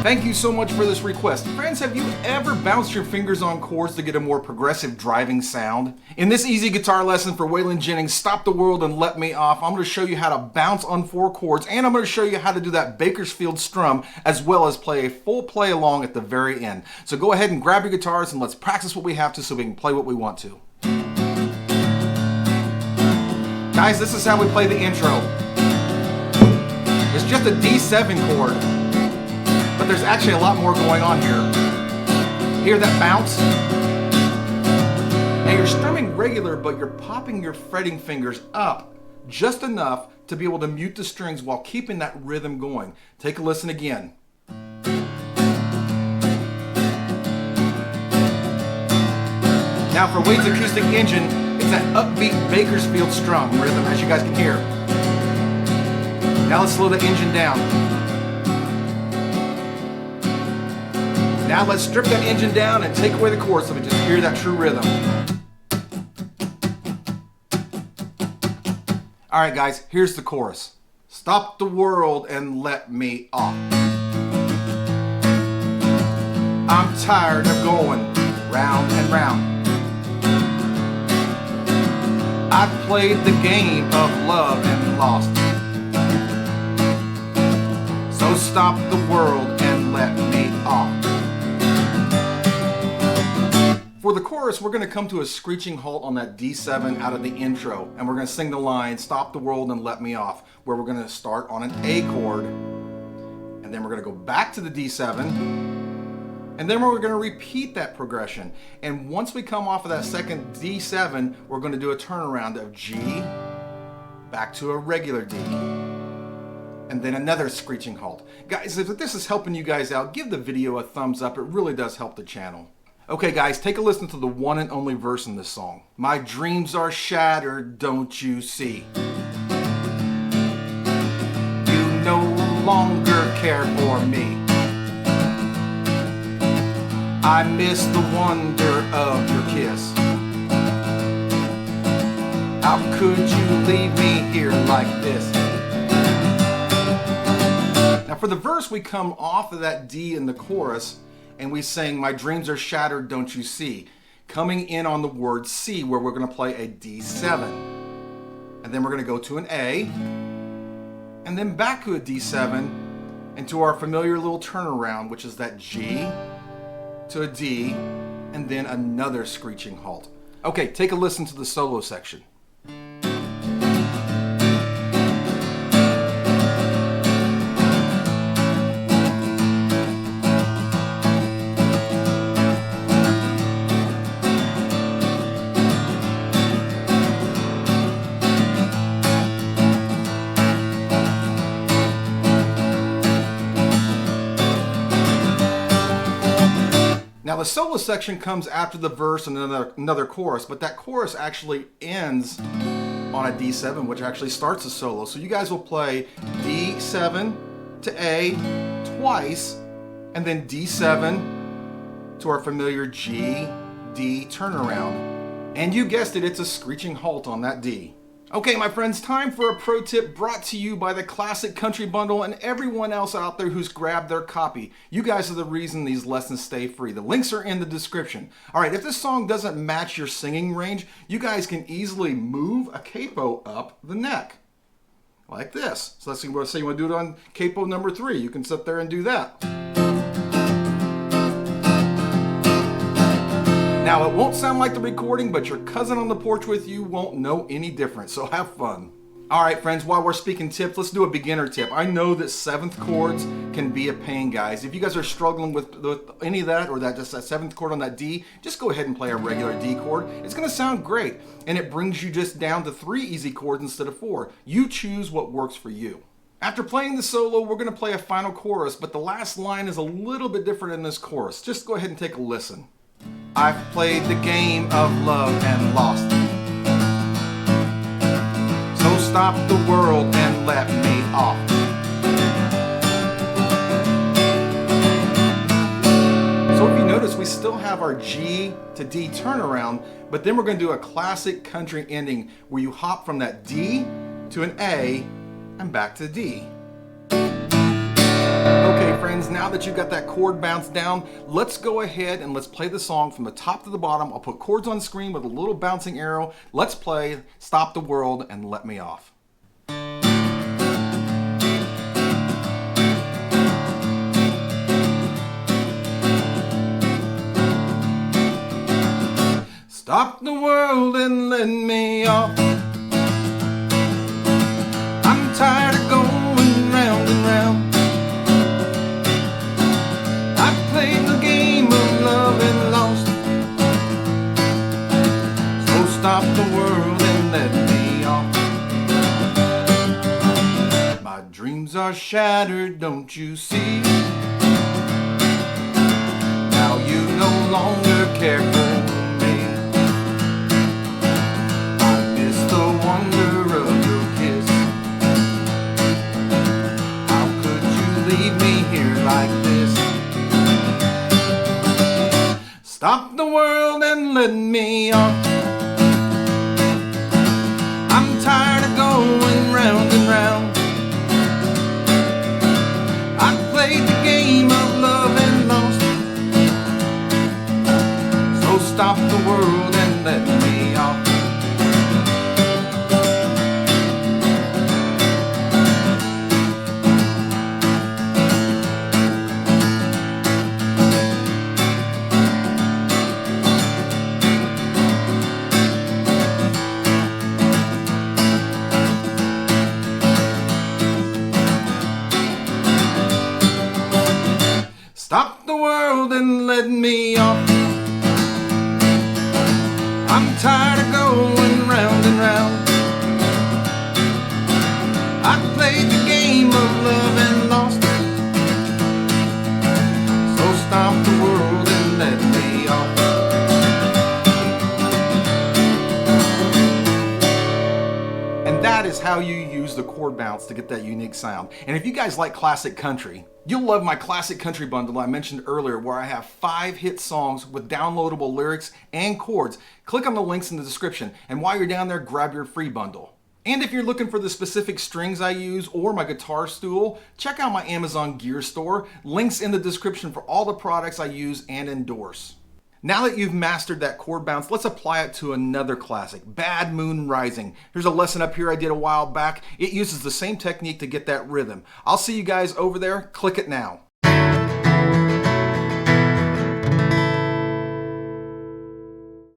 Thank you so much for this request. Friends, have you ever bounced your fingers on chords to get a more progressive driving sound? In this easy guitar lesson for Waylon Jennings, Stop the World and Let Me Off, I'm going to show you how to bounce on 4 chords, and I'm going to show you how to do that Bakersfield Strum, as well as play a full play along at the very end. So go ahead and grab your guitars and let's practice what we have to so we can play what we want to. Guys, this is how we play the intro. It's just a D7 chord. But there's actually a lot more going on here. Hear that bounce? Now you're strumming regular, but you're popping your fretting fingers up just enough to be able to mute the strings while keeping that rhythm going. Take a listen again. Now for Wade's Acoustic Engine, it's that upbeat Bakersfield Strum rhythm, as you guys can hear. Now let's slow the engine down. Now let's strip that engine down and take away the chords so we just hear that true rhythm. All right, guys, here's the chorus. Stop the world and let me off. I'm tired of going round and round. I've played the game of love and lost. So stop the world and let me off. For the chorus, we're going to come to a screeching halt on that D7 out of the intro, and we're going to sing the line, Stop the World and Let Me Off, where we're going to start on an A chord, and then we're going to go back to the D7, and then we're going to repeat that progression. And once we come off of that second D7, we're going to do a turnaround of G, back to a regular D, and then another screeching halt. Guys, if this is helping you guys out, give the video a thumbs up. It really does help the channel. Okay guys, take a listen to the one and only verse in this song. My dreams are shattered, don't you see? You no longer care for me. I miss the wonder of your kiss. How could you leave me here like this? Now for the verse, we come off of that D in the chorus, and we sing, my dreams are shattered, don't you see? Coming in on the word C, where we're going to play a D7. And then we're going to go to an A, and then back to a D7, and to our familiar little turnaround, which is that G to a D, and then another screeching halt. Okay, take a listen to the solo section. Now the solo section comes after the verse and another chorus, but that chorus actually ends on a D7, which actually starts a solo. So you guys will play D7 to A twice, and then D7 to our familiar G, D turnaround. And you guessed it, it's a screeching halt on that D. Okay, my friends, time for a pro tip brought to you by the Classic Country Bundle and everyone else out there who's grabbed their copy. You guys are the reason these lessons stay free. The links are in the description. All right, if this song doesn't match your singing range, you guys can easily move a capo up the neck, like this. So let's say you want to do it on capo number 3. You can sit there and do that. Now, it won't sound like the recording, but your cousin on the porch with you won't know any different, so have fun. All right, friends, while we're speaking tips, let's do a beginner tip. I know that 7th chords can be a pain, guys. If you guys are struggling with any of that, or just that 7th chord on that D, just go ahead and play a regular D chord. It's gonna sound great, and it brings you just down to 3 easy chords instead of 4. You choose what works for you. After playing the solo, we're gonna play a final chorus, but the last line is a little bit different in this chorus. Just go ahead and take a listen. I've played the game of love and lost. So stop the world and let me off. So if you notice, we still have our G to D turnaround, but then we're going to do a classic country ending where you hop from that D to an A and back to D. Okay, friends. friends, now that you've got that chord bounce down, let's go ahead and let's play the song from the top to the bottom. I'll put chords on the screen with a little bouncing arrow. Let's play Stop the World and Let Me Off. Stop the world and let me off. I'm tired of going round and round. I've played the game of love and lost. So stop the world and let me off. My dreams are shattered, don't you see? Now you no longer care for me. Like this. Stop the world and let me off. I'm tired of going round and round. I played the game of love and lost. So stop the world and let me off. Stop the world and let me off. I'm tired of going round and round. I played the game of love and lost. So stop the world and let me off. And that is how you use the chord bounce to get that unique sound. And if you guys like classic country, you'll love my Classic Country bundle I mentioned earlier, where I have 5 hit songs with downloadable lyrics and chords. Click on the links in the description, and while you're down there, grab your free bundle. And if you're looking for the specific strings I use or my guitar stool, check out my Amazon gear store. Links in the description for all the products I use and endorse. Now that you've mastered that chord bounce, let's apply it to another classic, Bad Moon Rising. Here's a lesson up here I did a while back. It uses the same technique to get that rhythm. I'll see you guys over there. Click it now.